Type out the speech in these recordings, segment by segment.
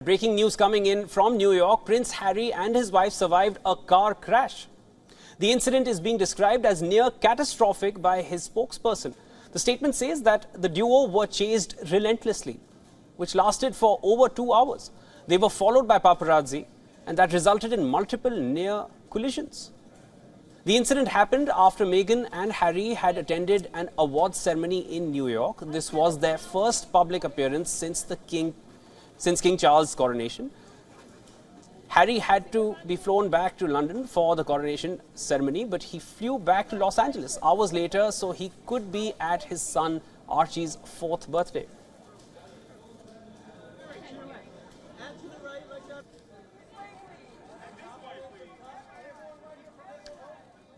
Breaking news coming in from New York, Prince Harry and his wife survived a car crash. The incident is being described as near catastrophic by his spokesperson. The statement says that the duo were chased relentlessly, which lasted for over 2 hours. They were followed by paparazzi, and that resulted in multiple near collisions. The incident happened after Meghan and Harry had attended an awards ceremony in New York. This was their first public appearance since King Charles' coronation. Harry had to be flown back to London for the coronation ceremony, but he flew back to Los Angeles hours later so he could be at his son Archie's 4th birthday.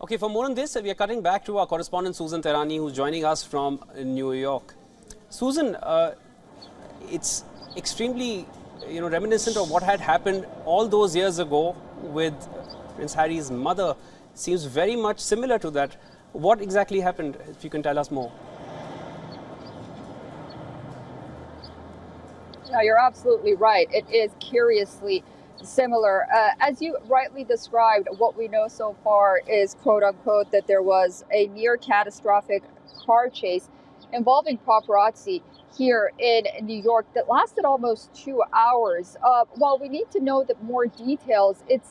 Okay, for more on this, we are cutting back to our correspondent Susan Tehrani, who's joining us from New York. Susan, it's extremely reminiscent of what had happened all those years ago with Prince Harry's mother. Seems very much similar to that. What exactly happened, if you can tell us more? No, you're absolutely right. It is curiously similar. As you rightly described, what we know so far is, quote unquote, that there was a near catastrophic car chase involving paparazzi here in New York that lasted almost 2 hours. While we need to know that more details, it's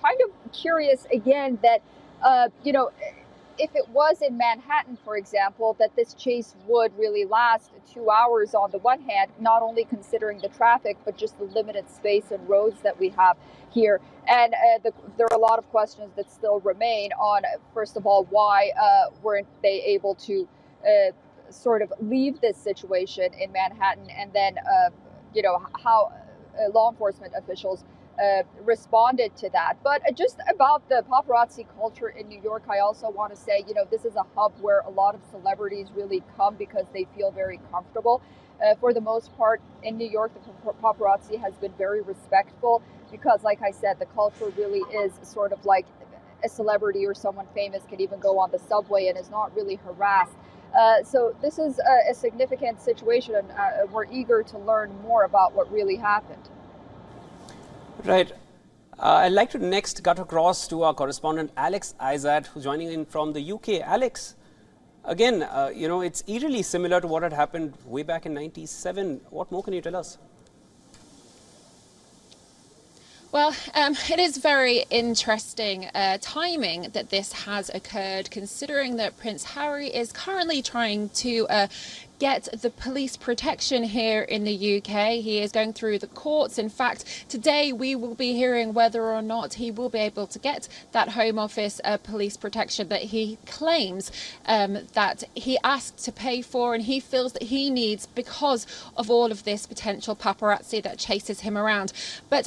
kind of curious again that, if it was in Manhattan, for example, that this chase would really last 2 hours on the one hand, not only considering the traffic, but just the limited space and roads that we have here. And there are a lot of questions that still remain on, first of all, why weren't they able to sort of leave this situation in Manhattan, and then, how law enforcement officials responded to that. But just about the paparazzi culture in New York, I also want to say, this is a hub where a lot of celebrities really come because they feel very comfortable. For the most part, in New York, the paparazzi has been very respectful because, like I said, the culture really is sort of like a celebrity or someone famous can even go on the subway and is not really harassed. So this is a significant situation, and we're eager to learn more about what really happened. Right. I'd like to next cut across to our correspondent Alex Izad, who's joining in from the UK. Alex, again, it's eerily similar to what had happened way back in '97. What more can you tell us? Well, it is very interesting timing that this has occurred, considering that Prince Harry is currently trying to get the police protection here in the UK. He is going through the courts. In fact, today we will be hearing whether or not he will be able to get that Home Office police protection that he claims that he asked to pay for, and he feels that he needs because of all of this potential paparazzi that chases him around. But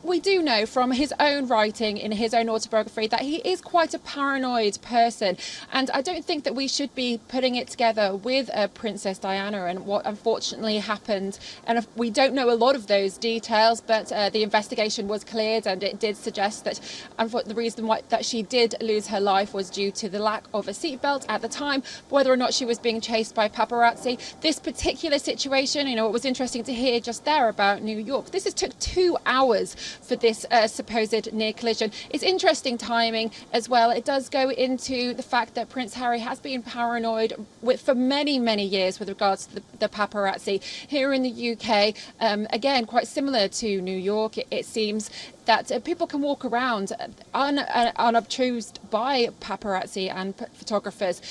we do know from his own writing in his own autobiography that he is quite a paranoid person, and I don't think that we should be putting it together with Princess Diana and what unfortunately happened. And we don't know a lot of those details, but the investigation was cleared, and it did suggest that the reason why that she did lose her life was due to the lack of a seatbelt at the time. Whether or not she was being chased by paparazzi, this particular situation, it was interesting to hear just there about New York. This took 2 hours for this supposed near collision. It's interesting timing as well. It does go into the fact that Prince Harry has been paranoid for many, many years with regards to the paparazzi. Here in the UK, again, quite similar to New York, it seems that people can walk around unobtrused by paparazzi and photographers.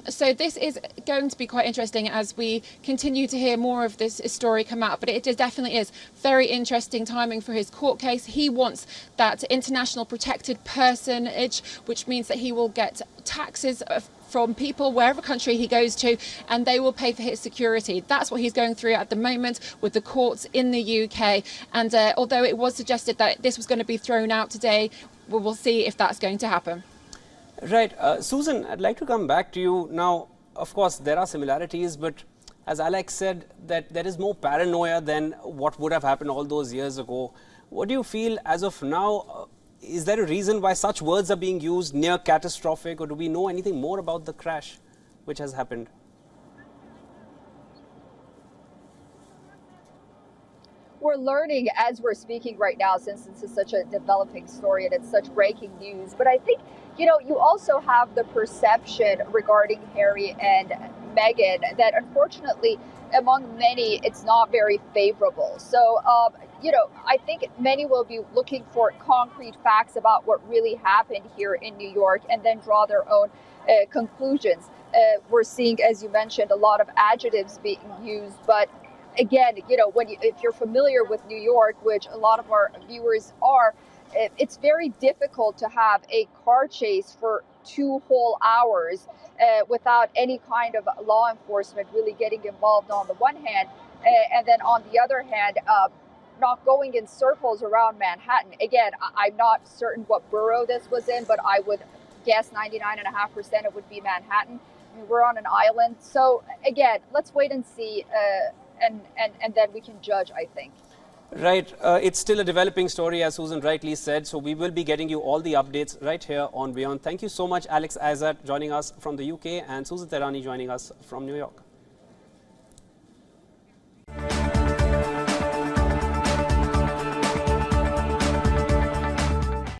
So this is going to be quite interesting as we continue to hear more of this story come out. But it definitely is very interesting timing for his court case. He wants that international protected personage, which means that he will get taxes from people wherever country he goes to, and they will pay for his security. That's what he's going through at the moment with the courts in the UK. And although it was suggested that this was going to be thrown out today, we will see if that's going to happen. Right. Susan, I'd like to come back to you. Now, of course, there are similarities, but as Alex said, that there is more paranoia than what would have happened all those years ago. What do you feel as of now? Is there a reason why such words are being used, near catastrophic, or do we know anything more about the crash which has happened? We're we're learning as we're speaking right now, since this is such a developing story and it's such breaking news. But I think, you also have the perception regarding Harry and Meghan that unfortunately, among many, it's not very favorable. So, I think many will be looking for concrete facts about what really happened here in New York and then draw their own conclusions. We're seeing, as you mentioned, a lot of adjectives being used, but again, if you're familiar with New York, which a lot of our viewers are, it's very difficult to have a car chase for 2 whole hours without any kind of law enforcement really getting involved on the one hand, and then on the other hand, not going in circles around Manhattan. Again, I'm not certain what borough this was in, but I would guess 99.5% it would be Manhattan. I mean, we're on an island. So again, let's wait and see, and then we can judge, I think. Right. It's still a developing story, as Susan rightly said. So we will be getting you all the updates right here on WION. Thank you so much, Alex Azat, joining us from the UK, and Susan Terani joining us from New York.